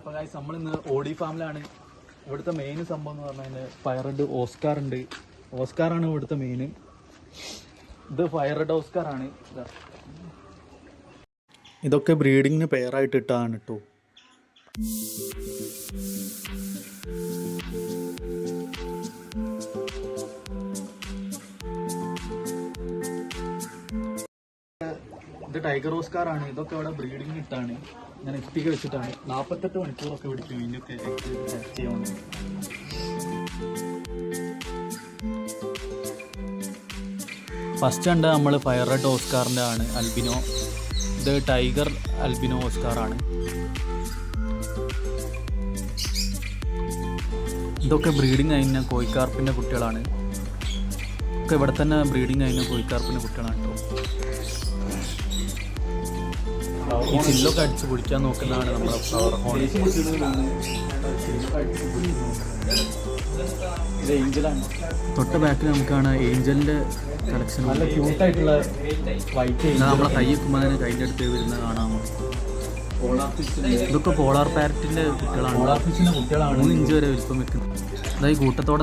അപ്പോൾ ഗൈസ് നമ്മളിന്ന് ഓഡി ഫാമിലാണ്. ഇവിടുത്തെ മെയിൻ സംഭവം എന്ന് പറഞ്ഞാൽ ഫയർ റെഡ് ഓസ്കാർ ഉണ്ട്. ഓസ്കാറാണ് ഇവിടുത്തെ മെയിൻ. ഇത് ഫയർ റെഡ് ഓസ്കാറാണ്. ഇതൊക്കെ ബ്രീഡിങ്ങിന് പെയറായിട്ട് ഇട്ടതാണ് കേട്ടോ. ഇത് ടൈഗർ ഓസ്കാറാണ്. ഇതൊക്കെ ഇവിടെ ബ്രീഡിങ്ങിന് ഇട്ടാണ്. ഞാൻ എക്സ്പീക്ക് വെച്ചിട്ടാണ്. 48 മണിക്കൂറൊക്കെ പിടിക്കും ഇതിൻ്റെയൊക്കെ സെറ്റ് ചെയ്യാൻ. ഫസ്റ്റ് കണ്ട നമ്മൾ ഫയർ റെഡ് ഓസ്കാറിൻ്റെ ആണ് അൽബിനോ. ഇത് ടൈഗർ അൽബിനോ ഓസ്കാറാണ്. ഇതൊക്കെ ബ്രീഡിങ് കഴിഞ്ഞ കോഴിക്കാർപ്പിൻ്റെ കുട്ടികളാണ്. ഒക്കെ ഇവിടെ തന്നെ ബ്രീഡിങ് കഴിഞ്ഞ കോഴിക്കാർപ്പിൻ്റെ കുട്ടികളാണ് കേട്ടോ. ഈ ചില്ലൊക്കെ അടിച്ച് പിടിക്കാൻ നോക്കുന്നതാണ് നമ്മുടെ ഫ്ലവർ ഹോൺ. ഇത് ഏഞ്ചലാണ്. തൊട്ട ബാക്കിൽ നമുക്കാണ് ഏഞ്ചലിൻ്റെ കളക്ഷൻ. നല്ല ക്യൂട്ടായിട്ടുള്ള വൈറ്റ്. നമ്മളെ കൈ വെക്കുമ്പോൾ അതിന് കൈൻ്റെ അടുത്ത് വരുന്നത് കാണാമോ. ഇതൊക്കെ പോളാർ പാരറ്റിൻ്റെ കുട്ടികളാണ്. പോളാർ ഫിഷിൻ്റെ കുട്ടികളാണ്. 3 ഇഞ്ച് വരെ വലിപ്പം വെക്കുന്നത്. അതായത് കൂട്ടത്തോടെ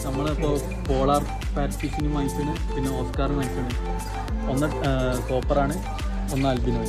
നമ്മളിപ്പോൾ പോളാർ പാരറ്റിന് വാങ്ങിച്ചാണ്. പിന്നെ ഓസ്കാർ വാങ്ങിച്ചാണ്. ഒന്ന് കോപ്പറാണ്, ഒന്ന് അൽബിനോ.